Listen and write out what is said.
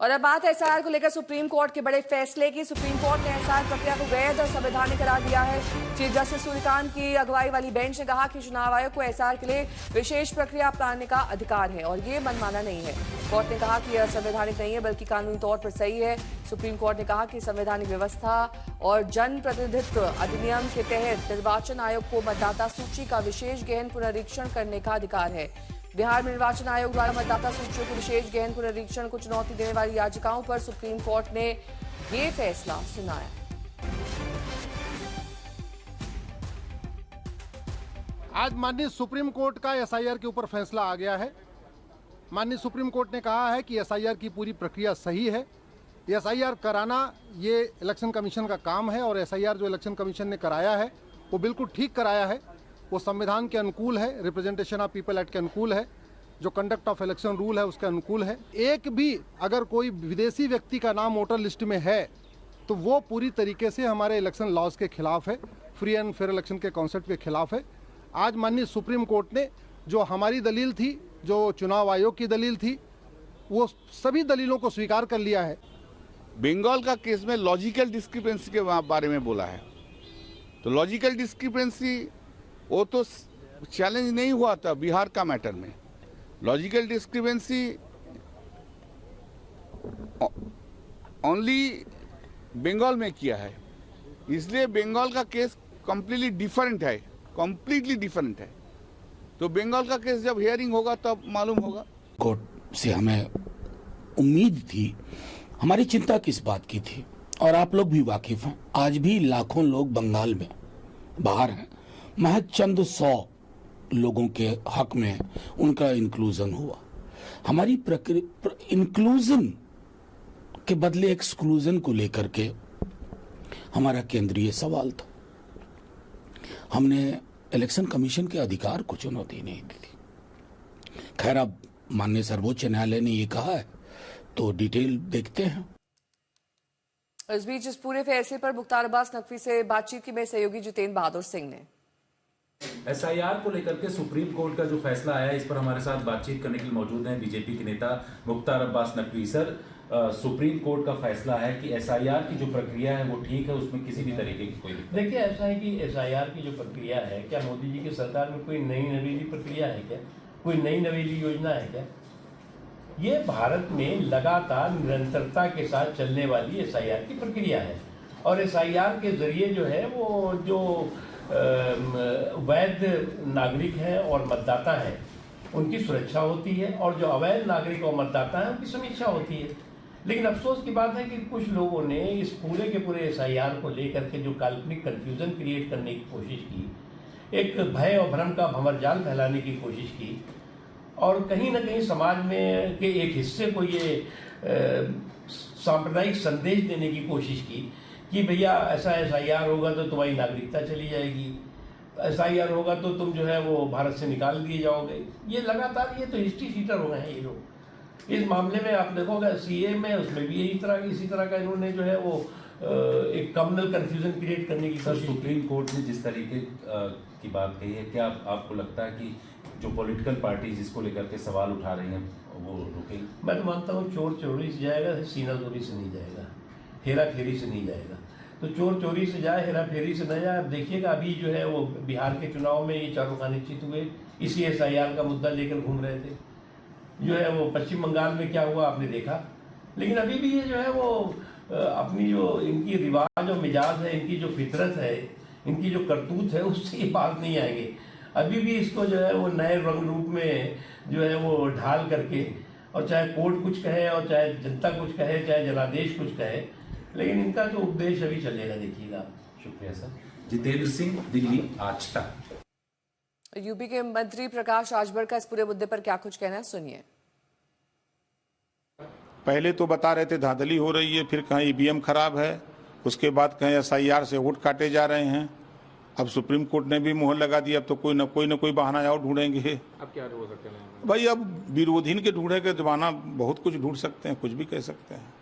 और अब बात एसआईआर को लेकर सुप्रीम कोर्ट के बड़े फैसले की। सुप्रीम कोर्ट ने एसआईआर प्रक्रिया को वैध और संवैधानिक करार दिया है। चीफ जस्टिस सूर्यकांत की अगुवाई वाली बेंच ने कहा कि चुनाव आयोग को एसआईआर के लिए विशेष प्रक्रिया अपनाने का अधिकार है और ये मनमाना नहीं है। कोर्ट ने कहा कि यह संवैधानिक नहीं है बल्कि कानूनी तौर पर सही है। सुप्रीम कोर्ट ने कहा कि संवैधानिक व्यवस्था और जन प्रतिनिधित्व अधिनियम के तहत निर्वाचन आयोग को मतदाता सूची का विशेष गहन पुनरीक्षण करने का अधिकार है। बिहार में निर्वाचन आयोग द्वारा मतदाता सूचियों के विशेष गहन पुनरीक्षण को चुनौती देने वाली याचिकाओं पर सुप्रीम कोर्ट ने ये फैसला सुनाया। आज माननीय सुप्रीम कोर्ट का एसआईआर के ऊपर फैसला आ गया है। माननीय सुप्रीम कोर्ट ने कहा है कि एसआईआर की पूरी प्रक्रिया सही है। एसआईआर कराना ये इलेक्शन कमीशन का काम है और एसआईआर जो इलेक्शन कमीशन ने कराया है वो बिल्कुल ठीक कराया है। वो संविधान के अनुकूल है, रिप्रेजेंटेशन ऑफ पीपल एक्ट के अनुकूल है, जो कंडक्ट ऑफ इलेक्शन रूल है उसके अनुकूल है। एक भी अगर कोई विदेशी व्यक्ति का नाम वोटर लिस्ट में है तो वो पूरी तरीके से हमारे इलेक्शन लॉज के खिलाफ है, फ्री एंड फेयर इलेक्शन के कॉन्सेप्ट के खिलाफ है। आज माननीय सुप्रीम कोर्ट ने जो हमारी दलील थी, जो चुनाव आयोग की दलील थी, वो सभी दलीलों को स्वीकार कर लिया है। बंगाल का केस में लॉजिकल डिस्क्रिपेंसी के बारे में बोला है, तो लॉजिकल डिस्क्रिपेंसी वो तो चैलेंज नहीं हुआ था बिहार का मैटर में। लॉजिकल डिस्क्रिपेंसी ओनली बंगाल में किया है, इसलिए बंगाल का केस कम्प्लीटली डिफरेंट है, कम्प्लीटली डिफरेंट है। तो बंगाल का केस जब हियरिंग होगा तब मालूम होगा। कोर्ट से हमें उम्मीद थी, हमारी चिंता किस बात की थी और आप लोग भी वाकिफ हैं। आज भी लाखों लोग बंगाल में बाहर हैं, महज चंद 100 लोगों के हक में उनका इंक्लूजन हुआ। हमारी इंक्लूजन के बदले एक्सक्लूजन को लेकर के हमारा केंद्रीय सवाल था। हमने इलेक्शन कमीशन के अधिकार को चुनौती नहीं दी थी। खैर, अब माननीय सर्वोच्च न्यायालय ने ये कहा है तो डिटेल देखते हैं। इस बीच इस पूरे फैसले पर मुख्तार अब्बास नकवी से बातचीत की में सहयोगी जितेंद्र बहादुर सिंह ने। एसआईआर को लेकर के सुप्रीम कोर्ट का जो फैसला आया है, इस पर हमारे साथ बातचीत करने के लिए मौजूद हैं बीजेपी के नेता Mukhtar Abbas Naqvi. Sir, supreme court का फैसला है कि एसआईआर की जो प्रक्रिया है वो ठीक है, उसमें किसी भी तरीके की कोई दिक्कत। देखिए, ऐसा है कि एसआईआर की जो प्रक्रिया है, क्या मोदी जी की सरकार में कोई नई नवेली प्रक्रिया है क्या? कोई नई नवेली योजना है क्या? ये भारत में लगातार निरंतरता के साथ चलने वाली एसआईआर की प्रक्रिया है और एसआईआर के जरिए जो है वो जो वैध नागरिक हैं और मतदाता हैं उनकी सुरक्षा होती है और जो अवैध नागरिक और मतदाता हैं उनकी समीक्षा होती है। लेकिन अफसोस की बात है कि कुछ लोगों ने इस पूरे के पूरे एसआईआर को लेकर के जो काल्पनिक कन्फ्यूजन क्रिएट करने की कोशिश की, एक भय और भ्रम का भंवरजाल फैलाने की कोशिश की और कहीं ना कहीं समाज में के एक हिस्से को ये सांप्रदायिक संदेश देने की कोशिश की कि भैया ऐसा एसआईआर होगा तो तुम्हारी नागरिकता चली जाएगी, एसआईआर होगा तो तुम जो है वो भारत से निकाल दिए जाओगे। ये लगातार ये तो हिस्ट्री शीटर हो गए हैं ये लोग। इस मामले में आप देखोगे सीए में, उसमें भी इसी तरह का इन्होंने जो है वो एक कम्युनल कंफ्यूजन क्रिएट करने की सर, सुप्रीम कोर्ट ने जिस तरीके की बात कही है, क्या आपको लगता है कि जो पॉलिटिकल पार्टीज इसको लेकर के सवाल उठा रही हैं वो रुकेगी? मैं तो मानता हूँ चोर चोरी से जाएगा, सीना चोरी से नहीं जाएगा, हेरा फेरी से नहीं जाएगा। तो चोर चोरी से जाए, हेरा फेरी से न जाए। अब देखिएगा, अभी जो है वो बिहार के चुनाव में ये चारों खाने चित हुए, इसी एसआईआर का मुद्दा लेकर घूम रहे थे। जो है वो पश्चिम बंगाल में क्या हुआ आपने देखा। लेकिन अभी भी ये जो है वो अपनी जो इनकी रिवाज और मिजाज है, इनकी जो फितरत है, इनकी जो करतूत है, उससे ये बात नहीं आएंगे। अभी भी इसको जो है वो नए रंग रूप में जो है वो ढाल करके, और चाहे कोर्ट कुछ कहे और चाहे जनता कुछ कहे, चाहे जनादेश कुछ कहे, लेकिन इनका जो उपदेश अभी चलेगा, देखिएगा। शुक्रिया सर। जितेंद्र सिंह, दिल्ली आज तक। यूपी के मंत्री प्रकाश राजभर का इस पूरे मुद्दे पर क्या कुछ कहना है, सुनिए। पहले तो बता रहे थे धांधली हो रही है, फिर कहीं ईवीएम खराब है, उसके बाद कहीं एसआईआर से वोट काटे जा रहे हैं। अब सुप्रीम कोर्ट ने भी मुहर लगा दिया, अब तो कोई न कोई बहाना और ढूंढेंगे। अब क्या हो सकते हैं भाई? अब विरोधी के ढूंढेंगे जमाना, बहुत कुछ ढूंढ सकते हैं, कुछ भी कह सकते हैं।